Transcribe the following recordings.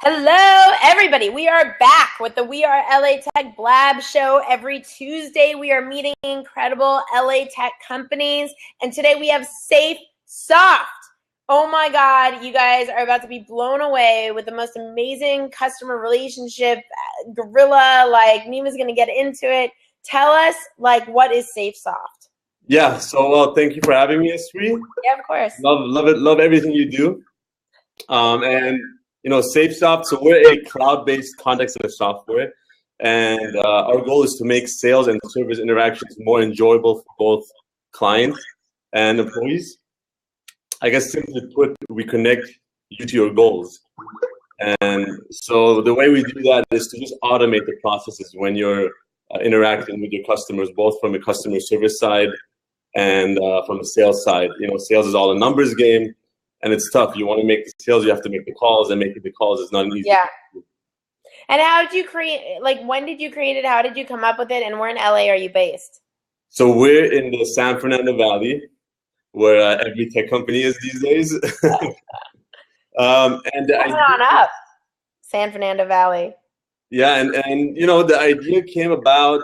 Hello, everybody. We are back with the We Are LA Tech Blab show. Every Tuesday, we are meeting incredible LA Tech companies. And today we have SafeSoft. Oh my God, you guys are about to be blown away with the most amazing customer relationship gorilla. Like, Nima's going to get into it. Tell us, what is SafeSoft? Yeah, so thank you for having me, Esri. Yeah, of course. Love it, love everything you do. SafeSoft, so we're a cloud-based contact center software, and our goal is to make sales and service interactions more enjoyable for both clients and employees. I guess simply put, we connect you to your goals. And so the way we do that is to just automate the processes when you're interacting with your customers, both from a customer service side and from the sales side. Sales is all a numbers game. And it's tough. You want to make the sales, you have to make the calls, and making the calls is not an easy. Yeah. And how did you create, when did you create it? How did you come up with it? And where in LA are you based? So we're in the San Fernando Valley, where every tech company is these days. Coming on up, San Fernando Valley. Yeah, and the idea came about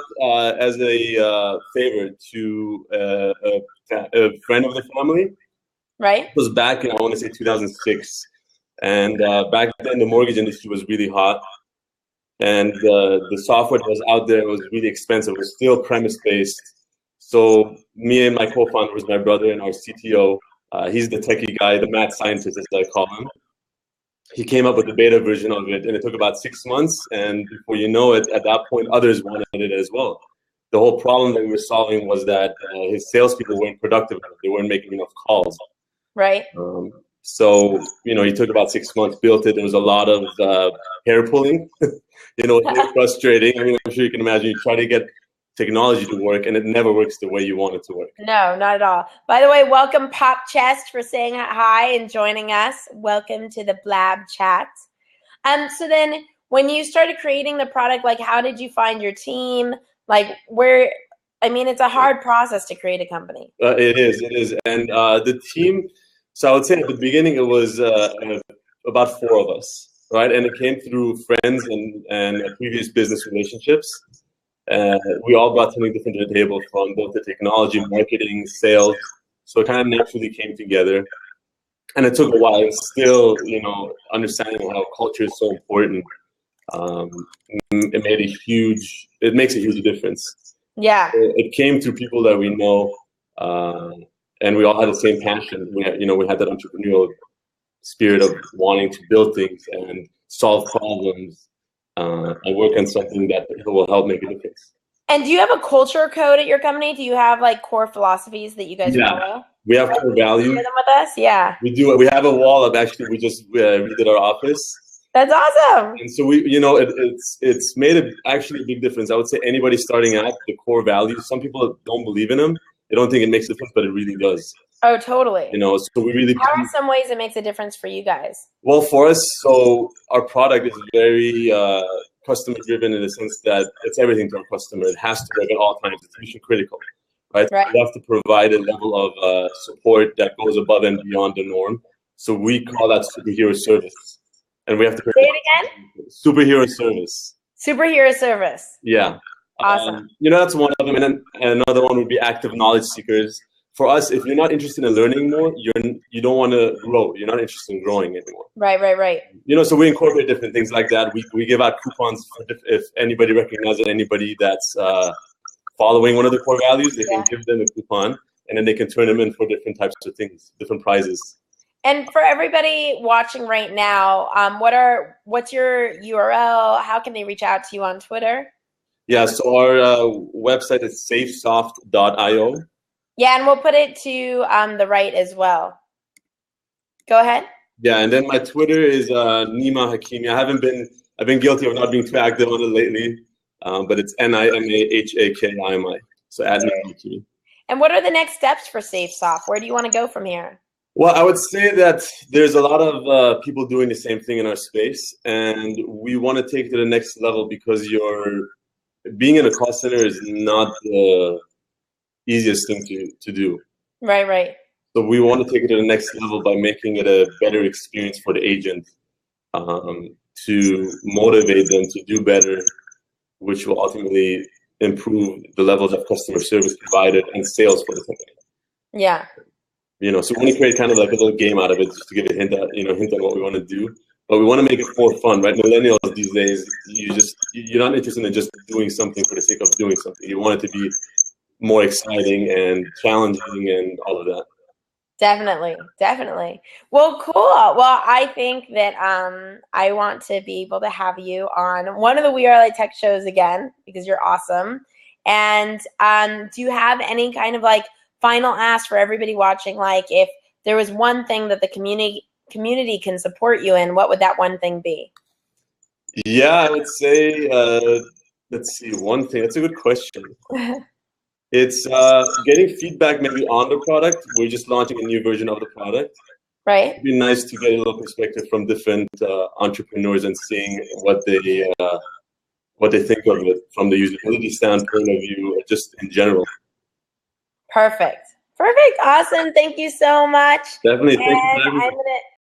as a favor to a friend of the family. Right. It was back in, I want to say, 2006. And back then, the mortgage industry was really hot. And the software that was out there was really expensive. It was still premise-based. So me and my co-founder was my brother and our CTO. He's the techie guy, the mad scientist, as I call him. He came up with the beta version of it, and it took about 6 months. And before you know it, at that point, others wanted it as well. The whole problem that we were solving was that his salespeople weren't productive enough. They weren't making enough calls. Right. So, he took about 6 months, built it. There was a lot of hair pulling, it was frustrating. I mean, I'm sure you can imagine you try to get technology to work and it never works the way you want it to work. No, not at all. By the way, welcome Pop Chest for saying hi and joining us. Welcome to the Blab chat. So then when you started creating the product, how did you find your team? It's a hard process to create a company. It is. And the team, so I would say at the beginning, it was about 4 of us, right? And it came through friends and previous business relationships. We all brought something different to the table from both the technology, marketing, sales. So it kind of naturally came together. And it took a while. And still, understanding how culture is so important, it makes a huge difference. Yeah. It came through people that we know, and we all had the same passion. We had that entrepreneurial spirit of wanting to build things and solve problems, and work on something that will help make a difference. And do you have a culture code at your company? Do you have core philosophies that you guys follow? We have core values. Share them with us? Yeah. We do. We have a wall of we just redid our office. That's awesome. And so it's made actually a big difference. I would say anybody starting out, the core values, some people don't believe in them. They don't think it makes a difference, but it really does. Oh, totally. So we really. How are some ways it makes a difference for you guys? Well, for us, so our product is very customer driven in the sense that it's everything to our customer. It has to work at all times. It's mission critical, right? We have to provide a level of support that goes above and beyond the norm. So we call that superhero service. And we have to say it again. Superhero service. Superhero service. Yeah. Awesome. That's one of them, and then another one would be active knowledge seekers. For us, if you're not interested in learning more, you don't want to grow. You're not interested in growing anymore. Right. So we incorporate different things like that. We give out coupons if anybody recognizes anybody that's following one of the core values. They can give them a coupon, and then they can turn them in for different types of things, different prizes. And for everybody watching right now, what's your URL? How can they reach out to you on Twitter? Yeah, so our website is safesoft.io. Yeah, and we'll put it to the right as well. Go ahead. Yeah, and then my Twitter is Nima Hakimi. I've been guilty of not being too active on it lately, but it's NIMAHAKIMI. So at Nima Hakimi. And what are the next steps for SafeSoft? Where do you want to go from here? Well, I would say that there's a lot of people doing the same thing in our space, and we want to take it to the next level because being in a call center is not the easiest thing to do. Right. So we want to take it to the next level by making it a better experience for the agent. to motivate them to do better, which will ultimately improve the levels of customer service provided and sales for the company. Yeah. So we want to create kind of like a little game out of it, just to give a hint on what we want to do. But we want to make it more fun, right? Millennials these days, you're not interested in just doing something for the sake of doing something. You want it to be more exciting and challenging and all of that. Definitely, definitely. Well, cool. Well, I think that I want to be able to have you on one of the We Are LA Tech shows again because you're awesome. And do you have any kind of like final ask for everybody watching? Like, if there was one thing that the community can support you in, what would that one thing be? Yeah, I would say, let's see, one thing. That's a good question. It's getting feedback maybe on the product. We're just launching a new version of the product. Right. It'd be nice to get a little perspective from different entrepreneurs and seeing what they think of it from the usability standpoint of view, or just in general. Perfect. Awesome. Thank you so much. Definitely. Thank you for And having me. I'm gonna